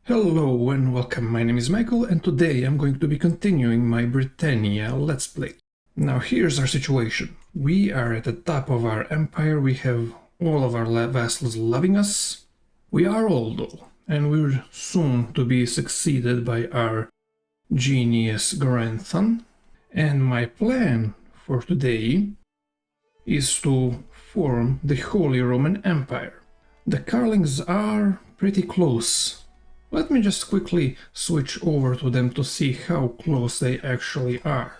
Hello and welcome, my name is Michael and today I'm going to be continuing my Britannia Let's Play. Now here's our situation. We are at the top of our empire, we have all of our vassals loving us. We are old though, and we're soon to be succeeded by our genius grandson. And my plan for today is to form the Holy Roman Empire. The Carlings are pretty close. Let me just quickly switch over to them to see how close they actually are.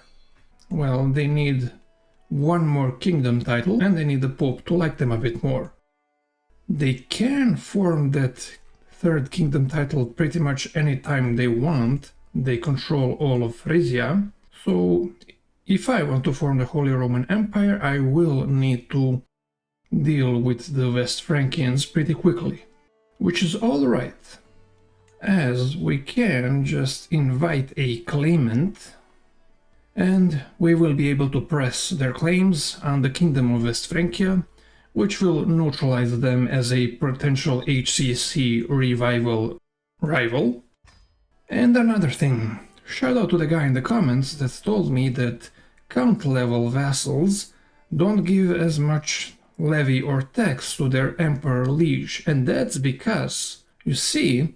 Well, they need one more kingdom title and they need the Pope to like them a bit more. They can form that third kingdom title pretty much any time they want. They control all of Frisia. So if I want to form the Holy Roman Empire, I will need to deal with the West Frankians pretty quickly. Which is alright, as we can just invite a claimant and we will be able to press their claims on the Kingdom of West Francia, which will neutralize them as a potential HCC revival rival. And another thing, shout out to the guy in the comments that told me that count level vassals don't give as much levy or tax to their emperor liege, and that's because, you see,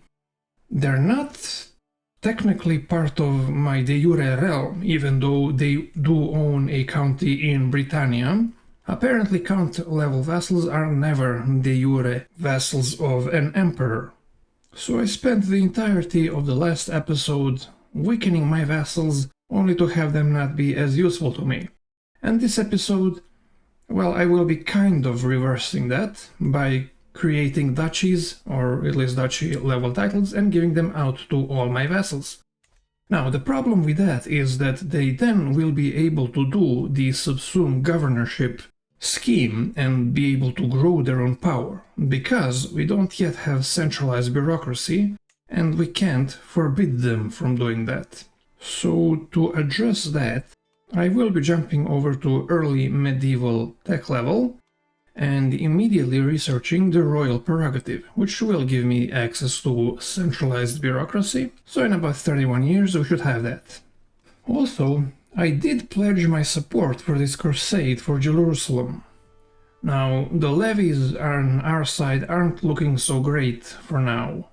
they're not technically part of my de jure realm, even though they do own a county in Britannia. Apparently count level vassals are never de jure vassals of an emperor. So I spent the entirety of the last episode weakening my vassals, only to have them not be as useful to me. And this episode, well, I will be kind of reversing that by creating duchies, or at least duchy level titles, and giving them out to all my vassals. Now, the problem with that is that they then will be able to do the subsumed governorship scheme and be able to grow their own power, because we don't yet have centralized bureaucracy, and we can't forbid them from doing that. So, to address that, I will be jumping over to early medieval tech level, and immediately researching the royal prerogative, which will give me access to centralized bureaucracy, so in about 31 years we should have that. Also, I did pledge my support for this crusade for Jerusalem. Now, the levies on our side aren't looking so great for now.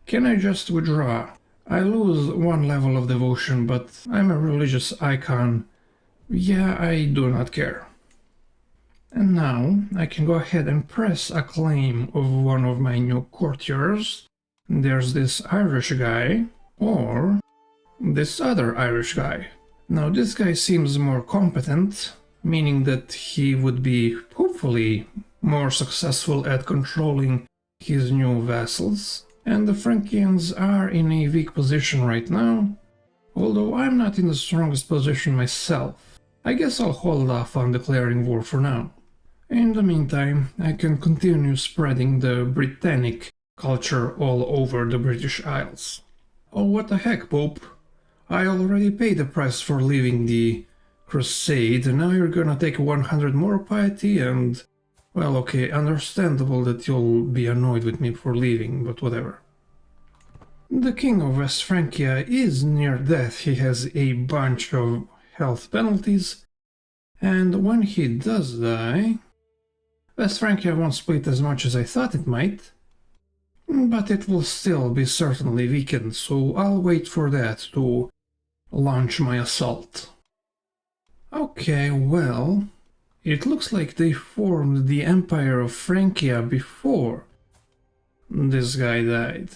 Can I just withdraw? I lose one level of devotion, but I'm a religious icon. Yeah, I do not care. And now I can go ahead and press a claim of one of my new courtiers. There's this Irish guy, or this other Irish guy. Now this guy seems more competent, meaning that he would be hopefully more successful at controlling his new vassals. And the Frankians are in a weak position right now, although I'm not in the strongest position myself. I guess I'll hold off on declaring war for now. In the meantime, I can continue spreading the Britannic culture all over the British Isles. Oh, what the heck, Pope? I already paid the price for leaving the crusade, and now you're gonna take 100 more piety and... well, okay, understandable that you'll be annoyed with me for leaving, but whatever. The King of West Francia is near death. He has a bunch of health penalties, and when he does die... West Francia won't split as much as I thought it might, but it will still be certainly weakened, so I'll wait for that to launch my assault. Okay, well, it looks like they formed the Empire of Francia before this guy died,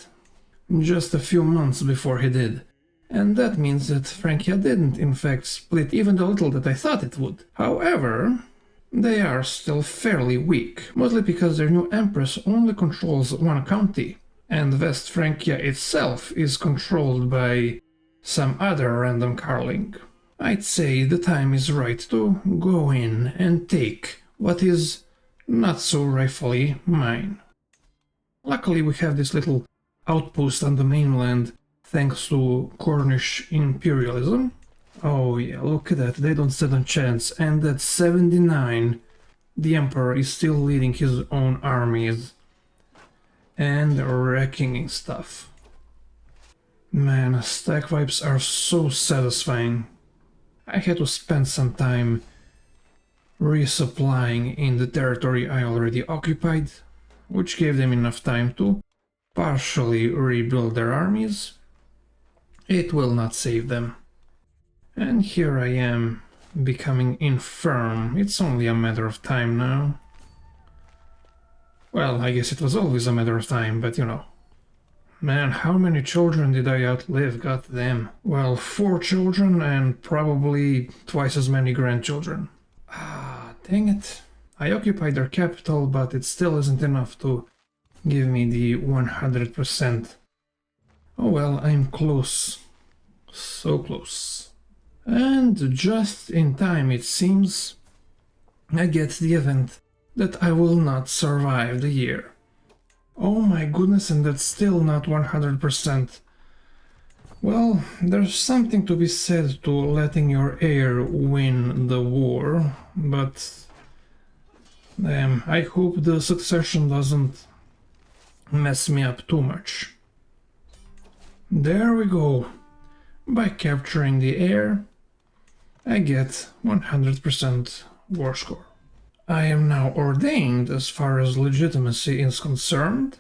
just a few months before he did. And that means that Francia didn't in fact split even the little that I thought it would. However, they are still fairly weak, mostly because their new empress only controls one county, and West Francia itself is controlled by some other random Carling. I'd say the time is right to go in and take what is not so rightfully mine. Luckily we have this little outpost on the mainland thanks to Cornish imperialism. Oh yeah, look at that, they don't stand a chance, and at 79 the Emperor is still leading his own armies. and wrecking stuff. Man, stack vibes are so satisfying. I had to spend some time resupplying in the territory I already occupied, which gave them enough time to partially rebuild their armies. It will not save them. And here I am, becoming infirm. It's only a matter of time now. Well, I guess it was always a matter of time, but you know. Man, how many children did I outlive? God damn. Well, 4 children and probably twice as many grandchildren. Ah, dang it. I occupied their capital, but it still isn't enough to give me the 100%. Oh well, I'm close. So close. And just in time, it seems, I get the event that I will not survive the year. Oh my goodness, and that's still not 100%. Well, there's something to be said to letting your heir win the war, but I hope the succession doesn't mess me up too much. There we go. By capturing the heir, I get 100% war score. I am now ordained as far as legitimacy is concerned,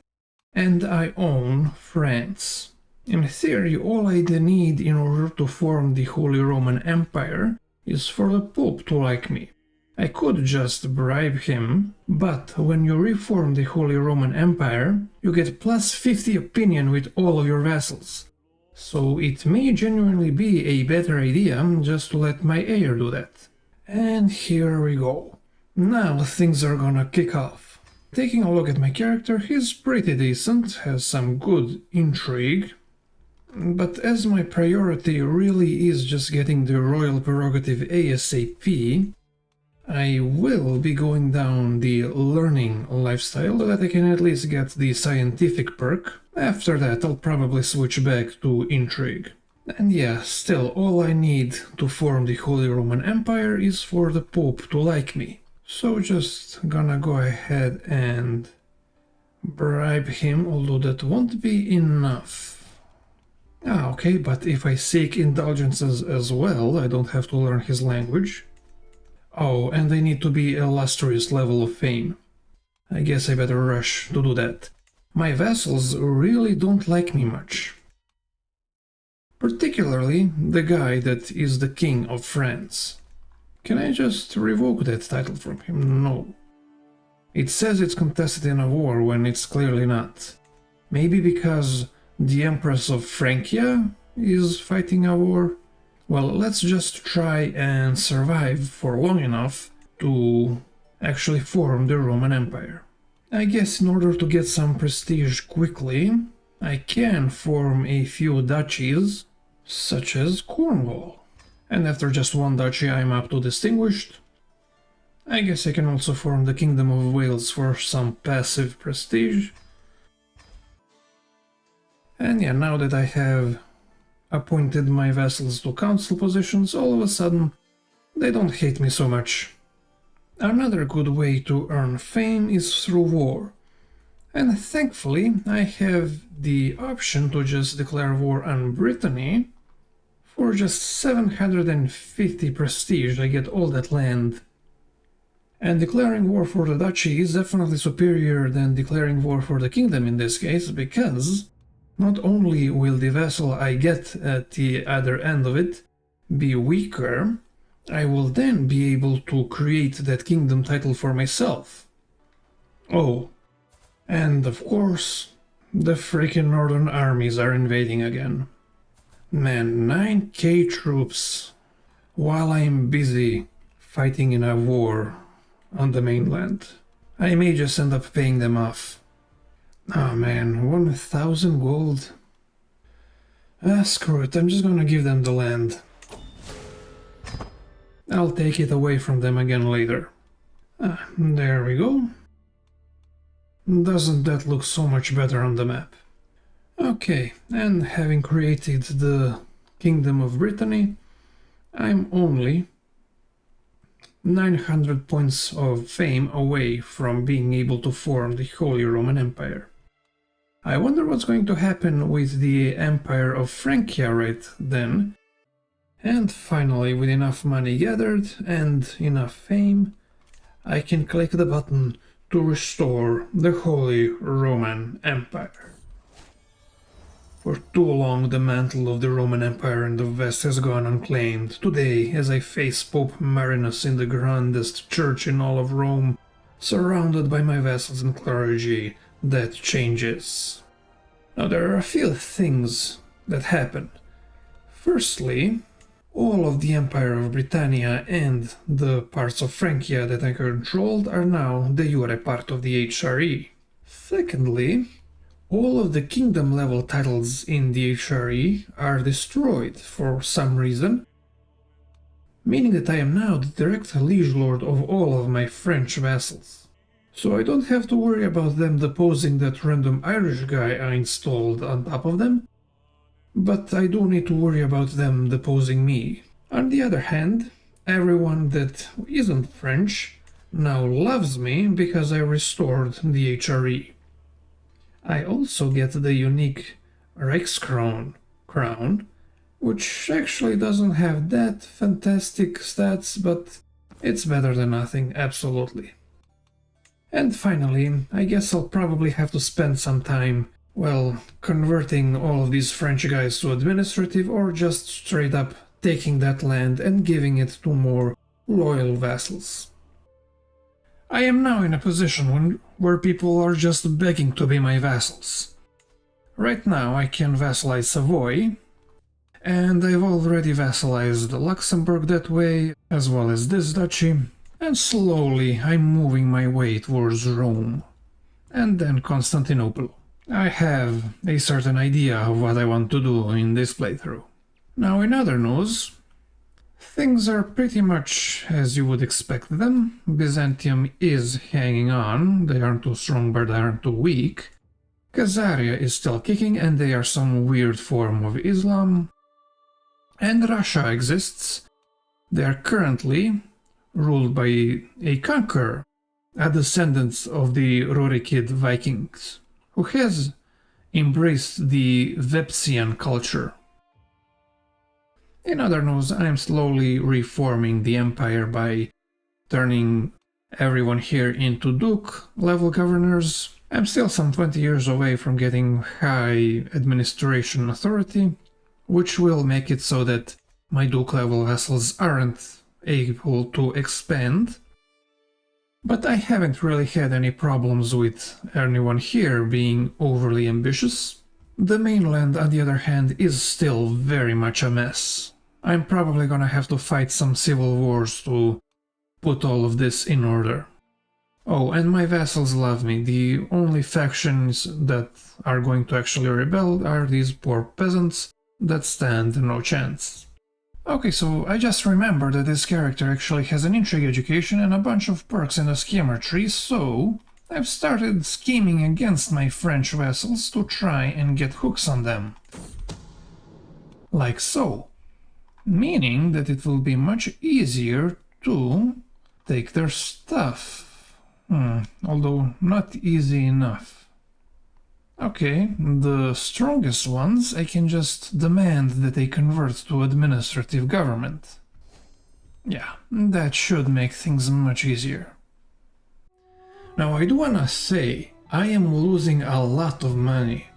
and I own France. In theory, all I need in order to form the Holy Roman Empire is for the Pope to like me. I could just bribe him, but when you reform the Holy Roman Empire, you get plus 50 opinion with all of your vassals. So it may genuinely be a better idea just to let my heir do that. And here we go. Now things are gonna kick off. Taking a look at my character, he's pretty decent, has some good intrigue. But as my priority really is just getting the royal prerogative ASAP, I will be going down the learning lifestyle so that I can at least get the scientific perk. After that, I'll probably switch back to intrigue. And yeah, still, all I need to form the Holy Roman Empire is for the Pope to like me. So just gonna go ahead and bribe him, although that won't be enough. Ah, okay, but if I seek indulgences as well, I don't have to learn his language. Oh, and I need to be illustrious level of fame. I guess I better rush to do that. My vassals really don't like me much. Particularly the guy that is the King of France. Can I just revoke that title from him? No. It says it's contested in a war when it's clearly not. Maybe because the Empress of Francia is fighting a war? Well, let's just try and survive for long enough to actually form the Roman Empire. I guess in order to get some prestige quickly, I can form a few duchies, such as Cornwall. And after just one duchy I'm up to distinguished. I guess I can also form the Kingdom of Wales for some passive prestige. And yeah, now that I have appointed my vassals to council positions, all of a sudden they don't hate me so much. Another good way to earn fame is through war. And thankfully I have the option to just declare war on Brittany. For just 750 prestige I get all that land. And declaring war for the duchy is definitely superior than declaring war for the kingdom in this case, because not only will the vassal I get at the other end of it be weaker, I will then be able to create that kingdom title for myself. Oh, and of course, the freaking northern armies are invading again. Man, 9k troops, while I'm busy fighting in a war on the mainland. I may just end up paying them off. Oh man, 1000 gold. Screw it, I'm just gonna give them the land. I'll take it away from them again later. There we go. Doesn't that look so much better on the map? Okay, and having created the Kingdom of Brittany, I'm only 900 points of fame away from being able to form the Holy Roman Empire. I wonder what's going to happen with the Empire of Francia right then. And finally, with enough money gathered and enough fame, I can click the button to restore the Holy Roman Empire. For too long the mantle of the Roman Empire in the West has gone unclaimed. Today, as I face Pope Marinus in the grandest church in all of Rome, surrounded by my vassals and clergy, that changes. Now there are a few things that happen. Firstly, all of the Empire of Britannia and the parts of Francia that I controlled are now de jure part of the HRE. Secondly, all of the kingdom level titles in the HRE are destroyed for some reason, meaning that I am now the direct liege lord of all of my French vassals. So I don't have to worry about them deposing that random Irish guy I installed on top of them, but I do need to worry about them deposing me. On the other hand, everyone that isn't French now loves me because I restored the HRE. I also get the unique Reichskroon crown, which actually doesn't have that fantastic stats, but it's better than nothing, absolutely. And finally, I guess I'll probably have to spend some time, well, converting all of these French guys to administrative, or just straight up taking that land and giving it to more loyal vassals. I am now in a position where people are just begging to be my vassals. Right now I can vassalize Savoy, and I've already vassalized Luxembourg that way, as well as this duchy, and slowly I'm moving my way towards Rome, and then Constantinople. I have a certain idea of what I want to do in this playthrough. Now in other news, things are pretty much as you would expect them. Byzantium is hanging on, they aren't too strong but they aren't too weak. Khazaria is still kicking and they are some weird form of Islam. And Russia exists. They are currently ruled by a conqueror, a descendant of the Rurikid Vikings, who has embraced the Vepsian culture. In other news, I am slowly reforming the empire by turning everyone here into Duke-level governors. I'm still some 20 years away from getting high administration authority, which will make it so that my Duke-level vassals aren't able to expand. But I haven't really had any problems with anyone here being overly ambitious. The mainland, on the other hand, is still very much a mess. I'm probably gonna have to fight some civil wars to put all of this in order. Oh, and my vassals love me. The only factions that are going to actually rebel are these poor peasants that stand no chance. Okay, so I just remembered that this character actually has an intrigue education and a bunch of perks in the schemer tree, so I've started scheming against my French vassals to try and get hooks on them. Like so. Meaning that it will be much easier to take their stuff. Although not easy enough. Okay, the strongest ones I can just demand that they convert to administrative government. Yeah, that should make things much easier. Now I do wanna say, I am losing a lot of money.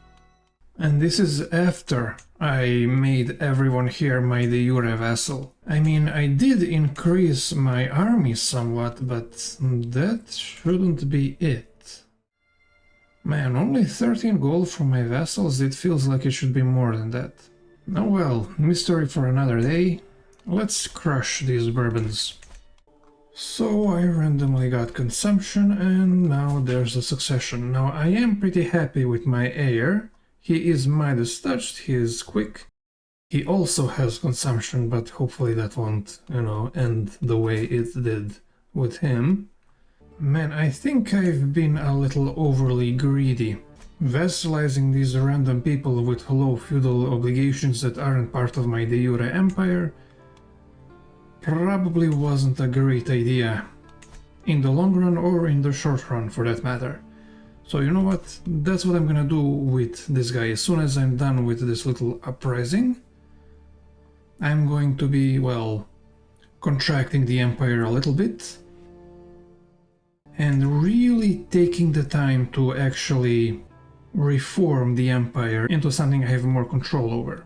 And this is after I made everyone here my de jure vassal. I mean, I did increase my army somewhat, but that shouldn't be it. Man, only 13 gold from my vassals? It feels like it should be more than that. Oh well, mystery for another day. Let's crush these bourbons. So I randomly got consumption and now there's a succession. Now I am pretty happy with my heir. He is Midas touched, he is quick. He also has consumption, but hopefully that won't, end the way it did with him. Man, I think I've been a little overly greedy. Vassalizing these random people with low feudal obligations that aren't part of my de jure empire probably wasn't a great idea. In the long run or in the short run for that matter. So you know what? That's what I'm gonna do with this guy. As soon as I'm done with this little uprising, I'm going to be, well, contracting the empire a little bit and really taking the time to actually reform the empire into something I have more control over.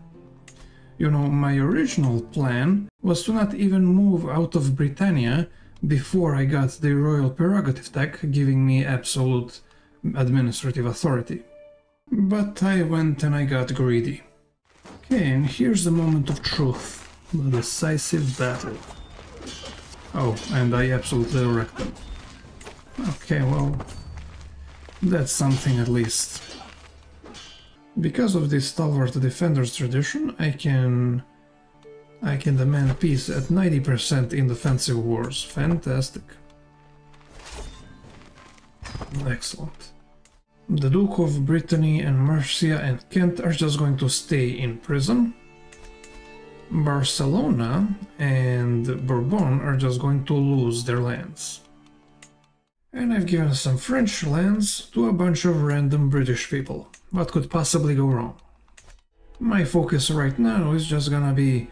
You know, my original plan was to not even move out of Britannia before I got the royal prerogative tech giving me absolute administrative authority. But I went and I got greedy. Okay, and here's the moment of truth, the decisive battle. Oh, and I absolutely wrecked them. Okay, well, that's something at least. Because of this stalwart defenders tradition, I can demand peace at 90% in defensive wars. Fantastic. Excellent. The Duke of Brittany and Mercia and Kent are just going to stay in prison. Barcelona and Bourbon are just going to lose their lands. And I've given some French lands to a bunch of random British people. What could possibly go wrong? My focus right now is just gonna be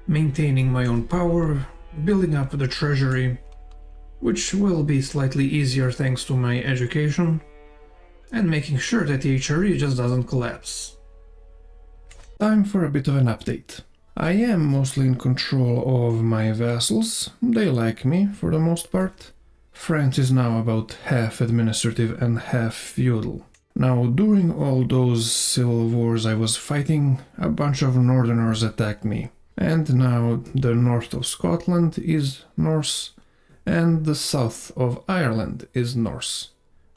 maintaining my own power, building up the treasury, which will be slightly easier thanks to my education, and making sure that the HRE just doesn't collapse. Time for a bit of an update. I am mostly in control of my vassals. They like me for the most part. France is now about half administrative and half feudal. Now, during all those civil wars I was fighting, a bunch of northerners attacked me. And now the north of Scotland is Norse, and the south of Ireland is Norse.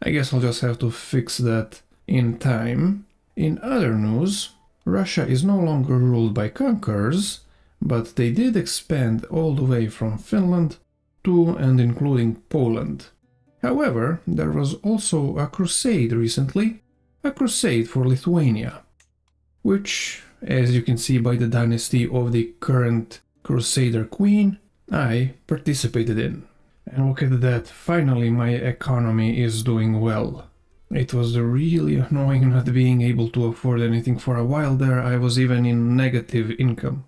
I guess I'll just have to fix that in time. In other news, Russia is no longer ruled by conquerors, but they did expand all the way from Finland to and including Poland. However, there was also a crusade recently, a crusade for Lithuania, which, as you can see by the dynasty of the current Crusader Queen, I participated in. And look at that, finally my economy is doing well. It was really annoying not being able to afford anything for a while there. I was even in negative income.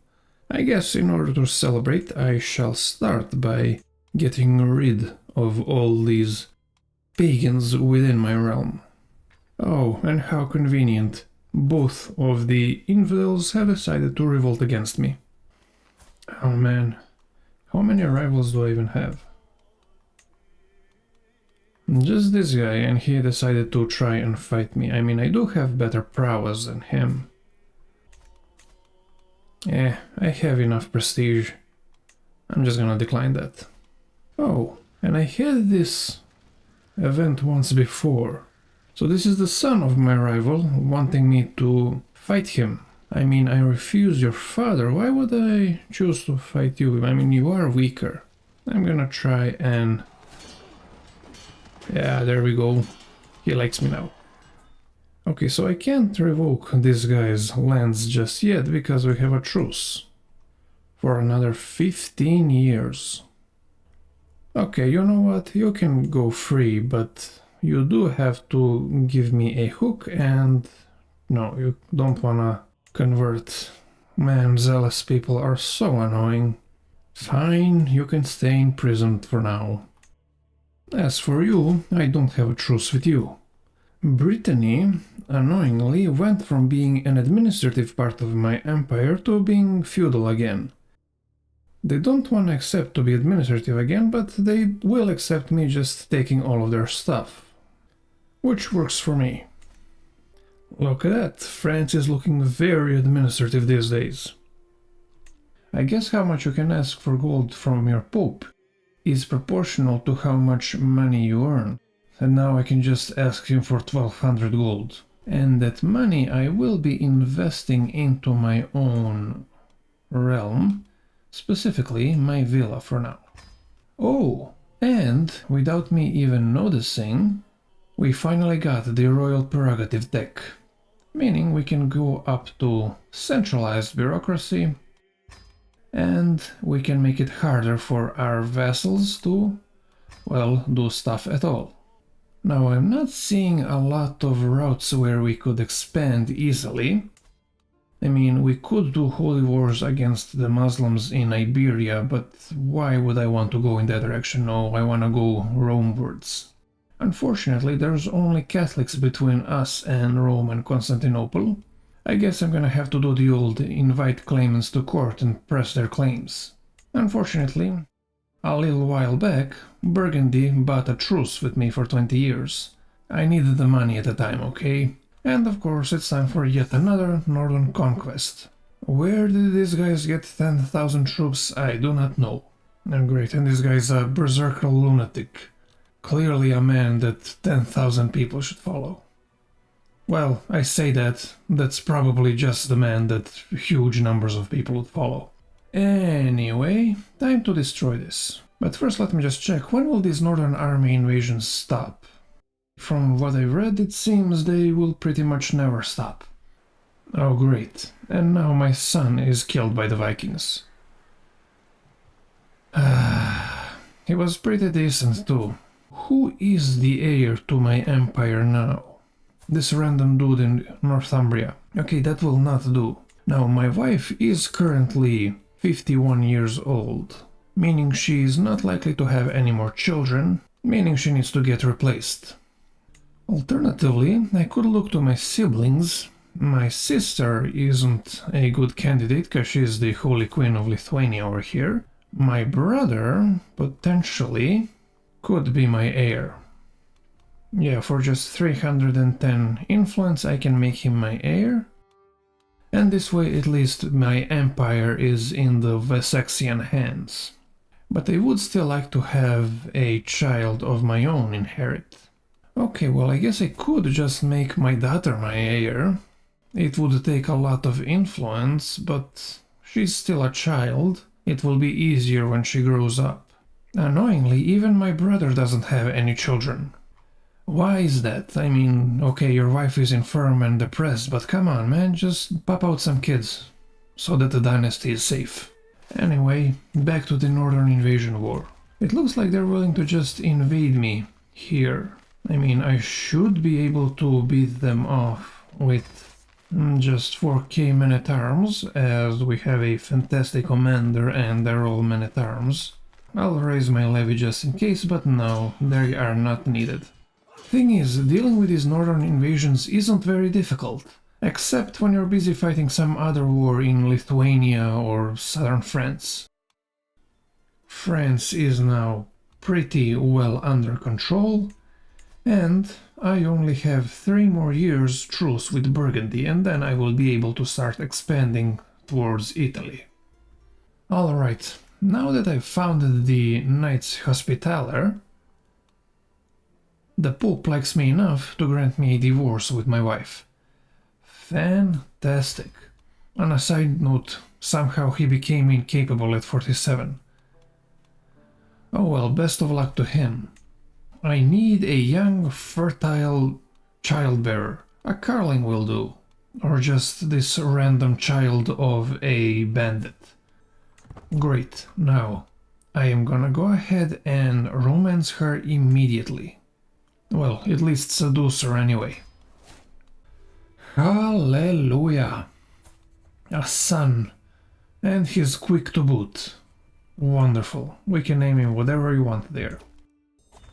I guess in order to celebrate I shall start by getting rid of all these pagans within my realm. Oh, and how convenient. Both of the infidels have decided to revolt against me. Oh man, how many rivals do I even have? Just this guy, and he decided to try and fight me. I mean, I do have better prowess than him. I have enough prestige. I'm just gonna decline that. Oh, and I had this event once before. So this is the son of my rival wanting me to fight him. I mean, I refuse your father. Why would I choose to fight you? I mean, you are weaker. I'm gonna try and... yeah, there we go. He likes me now. Okay, so I can't revoke this guy's lands just yet because we have a truce for another 15 years. Okay, you know what? You can go free, but you do have to give me a hook and... no, you don't wanna convert. Man, zealous people are so annoying. Fine, you can stay in prison for now. As for you, I don't have a truce with you. Brittany, annoyingly, went from being an administrative part of my empire to being feudal again. They don't want to accept to be administrative again, but they will accept me just taking all of their stuff. Which works for me. Look at that, France is looking very administrative these days. I guess how much you can ask for gold from your pope is proportional to how much money you earn. And now I can just ask him for 1200 gold. And that money I will be investing into my own realm, specifically my villa for now. Oh, and without me even noticing, we finally got the royal prerogative tech, meaning we can go up to centralized bureaucracy, and we can make it harder for our vassals to, well, do stuff at all. Now, I'm not seeing a lot of routes where we could expand easily. I mean, we could do holy wars against the Muslims in Iberia, but why would I want to go in that direction? No, I want to go Romewards. Unfortunately, there's only Catholics between us and Rome and Constantinople. I guess I'm gonna have to do the old invite claimants to court and press their claims. Unfortunately, a little while back, Burgundy bought a truce with me for 20 years. I needed the money at the time, okay? And of course it's time for yet another northern conquest. Where did these guys get 10,000 troops? I do not know. Oh, great, and this guy's a berserker lunatic. Clearly a man that 10,000 people should follow. Well, I say that's probably just the man that huge numbers of people would follow. Anyway, time to destroy this. But first let me just check, when will these northern army invasions stop? From what I've read, it seems they will pretty much never stop. Oh great, and now my son is killed by the Vikings. He was pretty decent too. Who is the heir to my empire now? This random dude in Northumbria. Okay, that will not do. Now, my wife is currently 51 years old, meaning she is not likely to have any more children, meaning she needs to get replaced. Alternatively, I could look to my siblings. My sister isn't a good candidate because she's the Holy Queen of Lithuania over here. My brother, potentially, could be my heir. Yeah, for just 310 influence I can make him my heir. And this way at least my empire is in the Wessexian hands. But I would still like to have a child of my own inherit. Okay, well I guess I could just make my daughter my heir. It would take a lot of influence, but she's still a child. It will be easier when she grows up. Annoyingly, even my brother doesn't have any children. Why is that? I mean, okay, your wife is infirm and depressed, but come on, man, just pop out some kids, so that the dynasty is safe. Anyway, back to the Northern Invasion War. It looks like they're willing to just invade me here. I mean, I should be able to beat them off with just 4k men-at-arms, as we have a fantastic commander and they're all men-at-arms. I'll raise my levy just in case, but no, they are not needed. Thing is, dealing with these northern invasions isn't very difficult, except when you're busy fighting some other war in Lithuania or southern France. France is now pretty well under control, and I only have 3 more years truce with Burgundy, and then I will be able to start expanding towards Italy. Alright, now that I've founded the Knights Hospitaller, the Pope likes me enough to grant me a divorce with my wife. Fantastic. On a side note, somehow he became incapable at 47. Oh well, best of luck to him. I need a young, fertile childbearer. A Carling will do. Or just this random child of a bandit. Great, now I am gonna go ahead and romance her immediately. Well, at least seduce her anyway. Hallelujah! A son, and he's quick to boot. Wonderful, we can name him whatever you want there.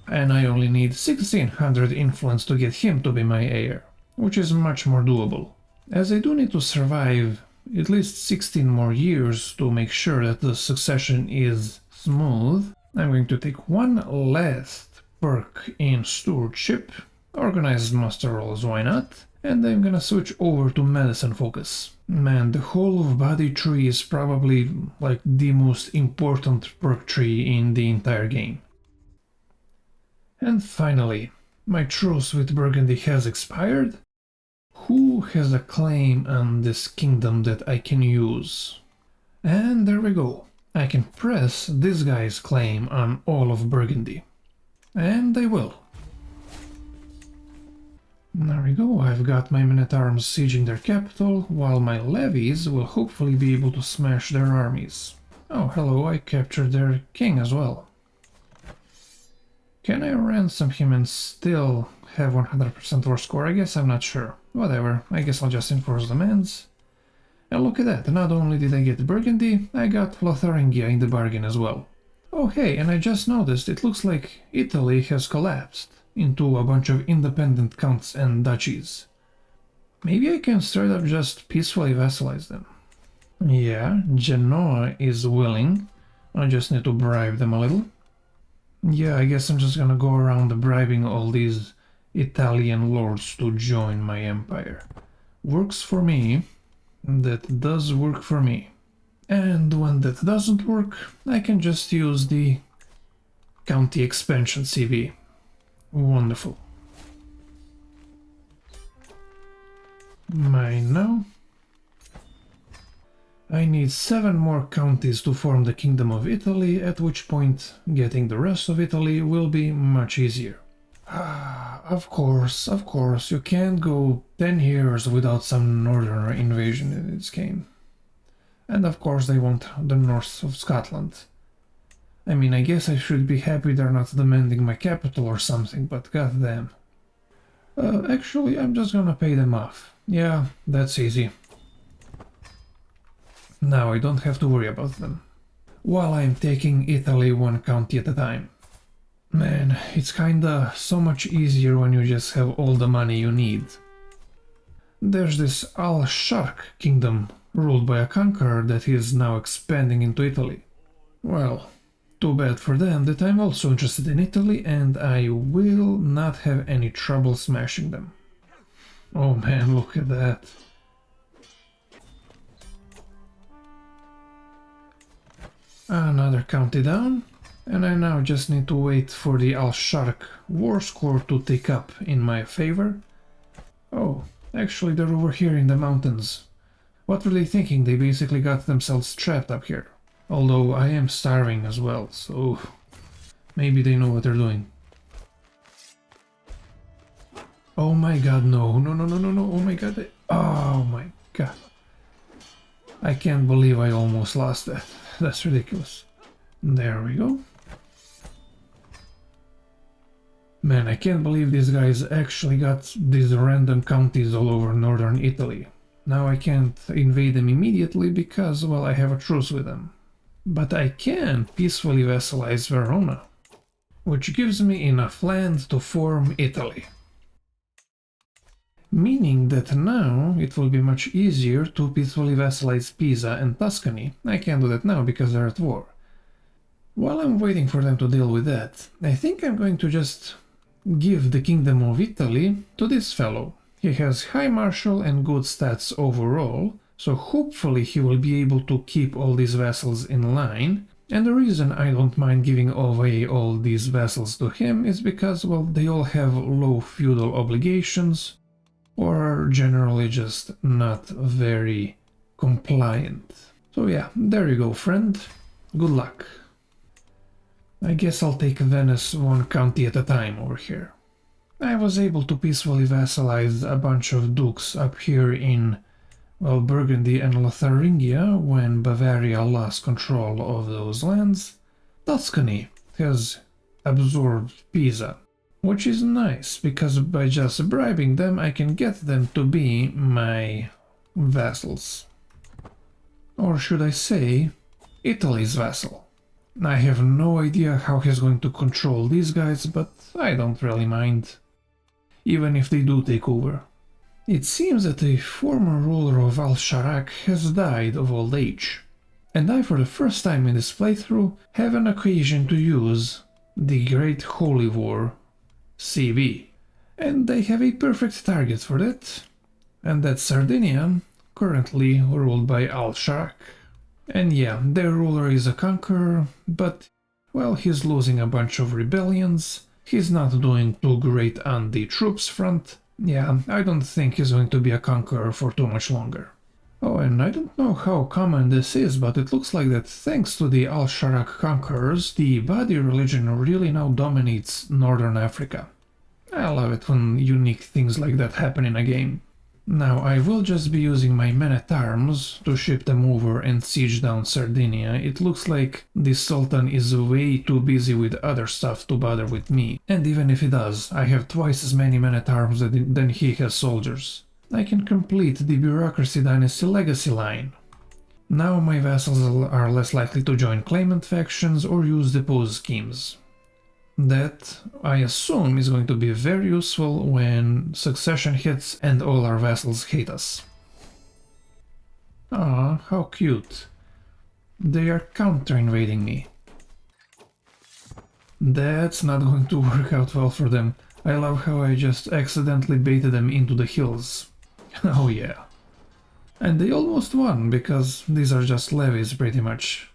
And I only need 1600 influence to get him to be my heir, which is much more doable. As I do need to survive at least 16 more years to make sure that the succession is smooth, I'm going to take one last perk in stewardship, organized muster rolls, why not, and I'm gonna switch over to medicine focus. Man, the whole of body tree is probably like the most important perk tree in the entire game. And finally, my truce with Burgundy has expired. Who has a claim on this kingdom that I can use? And there we go. I can press this guy's claim on all of Burgundy. And I will. There we go, I've got my men-at-arms sieging their capital, while my levies will hopefully be able to smash their armies. Oh, hello, I captured their king as well. Can I ransom him and still have 100% war score? I guess I'm not sure. Whatever, I guess I'll just enforce demands. And look at that, not only did I get Burgundy, I got Lotharingia in the bargain as well. Oh hey, and I just noticed it looks like Italy has collapsed into a bunch of independent counts and duchies. Maybe I can straight up just peacefully vassalize them. Yeah, Genoa is willing. I just need to bribe them a little. Yeah, I guess I'm just gonna go around bribing all these Italian lords to join my empire. Works for me. That does work for me. And when that doesn't work, I can just use the county expansion CV. Wonderful. Mine now. I need 7 more counties to form the Kingdom of Italy, at which point getting the rest of Italy will be much easier. Of course, you can't go 10 years without some northern invasion in this game. And of course they want the north of Scotland. I mean, I guess I should be happy they're not demanding my capital or something, but goddamn. Actually, I'm just gonna pay them off. Yeah, that's easy. Now I don't have to worry about them. While I'm taking Italy one county at a time. Man, it's kinda so much easier when you just have all the money you need. There's this Al-Sharq kingdom, ruled by a conqueror that is now expanding into Italy. Well, too bad for them that I'm also interested in Italy and I will not have any trouble smashing them. Oh man, look at that. Another county down, and I now just need to wait for the Al-Sharq war score to tick up in my favor. Oh, actually they're over here in the mountains. What were they thinking? They basically got themselves trapped up here. Although I am starving as well, so maybe they know what they're doing. Oh my god, no, oh my god, oh my god. I can't believe I almost lost that. That's ridiculous. There we go. Man, I can't believe these guys actually got these random counties all over northern Italy. Now I can't invade them immediately because, well, I have a truce with them. But I can peacefully vassalize Verona, which gives me enough land to form Italy. Meaning that now it will be much easier to peacefully vassalize Pisa and Tuscany. I can't do that now because they're at war. While I'm waiting for them to deal with that, I think I'm going to just give the Kingdom of Italy to this fellow. He has high martial and good stats overall, so hopefully he will be able to keep all these vassals in line. And the reason I don't mind giving away all these vassals to him is because, well, they all have low feudal obligations, or are generally just not very compliant. So yeah, there you go, friend. Good luck. I guess I'll take Venice one county at a time over here. I was able to peacefully vassalize a bunch of dukes up here in, well, Burgundy and Lotharingia when Bavaria lost control of those lands. Tuscany has absorbed Pisa, which is nice, because by just bribing them I can get them to be my vassals. Or should I say, Italy's vassal. I have no idea how he's going to control these guys, but I don't really mind, even if they do take over. It seems that a former ruler of Al-Sharq has died of old age, and I, for the first time in this playthrough, have an occasion to use the Great Holy War CV. And they have a perfect target for that, and that's Sardinia, currently ruled by Al-Sharq. And yeah, their ruler is a conqueror, but, well, he's losing a bunch of rebellions, he's not doing too great on the troops front. Yeah, I don't think he's going to be a conqueror for too much longer. Oh, and I don't know how common this is, but it looks like that thanks to the Al-Sharq conquerors, the Badi religion really now dominates northern Africa. I love it when unique things like that happen in a game. Now I will just be using my men-at-arms to ship them over and siege down Sardinia. It looks like the Sultan is way too busy with other stuff to bother with me. And even if he does, I have twice as many men-at-arms than he has soldiers. I can complete the bureaucracy dynasty legacy line. Now my vassals are less likely to join claimant factions or use depose schemes. That, I assume, is going to be very useful when succession hits and all our vassals hate us. Ah, how cute. They are counter-invading me. That's not going to work out well for them. I love how I just accidentally baited them into the hills. Oh yeah. And they almost won, because these are just levies pretty much.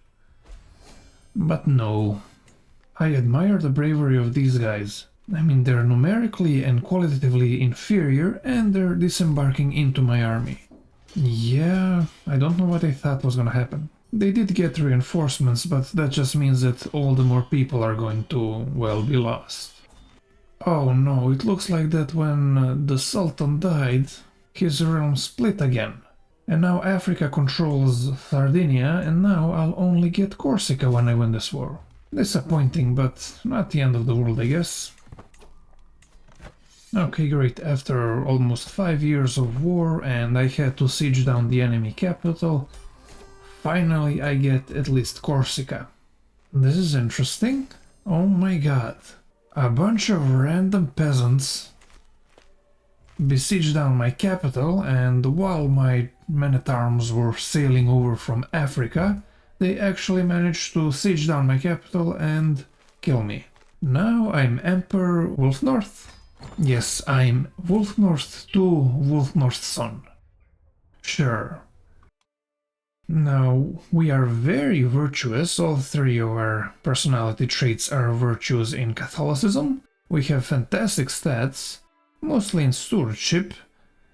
But no. I admire the bravery of these guys. I mean, they're numerically and qualitatively inferior, and they're disembarking into my army. Yeah, I don't know what I thought was gonna happen. They did get reinforcements, but that just means that all the more people are going to, well, be lost. Oh no, it looks like that when the Sultan died, his realm split again. And now Africa controls Sardinia, and now I'll only get Corsica when I win this war. Disappointing, but not the end of the world, I guess. Okay, great. After almost 5 years of war and I had to siege down the enemy capital, finally I get at least Corsica. This is interesting. Oh my god. A bunch of random peasants besieged down my capital, and while my men-at-arms were sailing over from Africa, they actually managed to siege down my capital and kill me. Now I'm Emperor Wulfnorth. Yes, I'm Wulfnorth II Wulfnorth's son. Sure. Now, we are very virtuous. All three of our personality traits are virtues in Catholicism. We have fantastic stats, mostly in stewardship,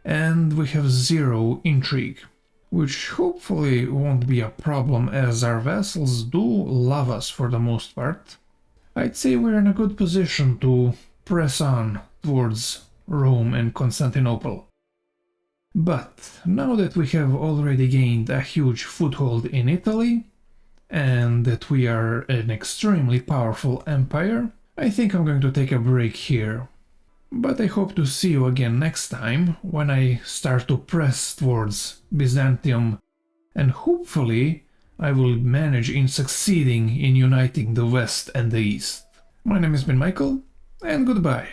and we have 0 intrigue. Which hopefully won't be a problem, as our vassals do love us for the most part. I'd say we're in a good position to press on towards Rome and Constantinople. But now that we have already gained a huge foothold in Italy, and that we are an extremely powerful empire, I think I'm going to take a break here. But I hope to see you again next time, when I start to press towards Byzantium, and hopefully I will manage in succeeding in uniting the West and the East. My name has been Michael, and goodbye.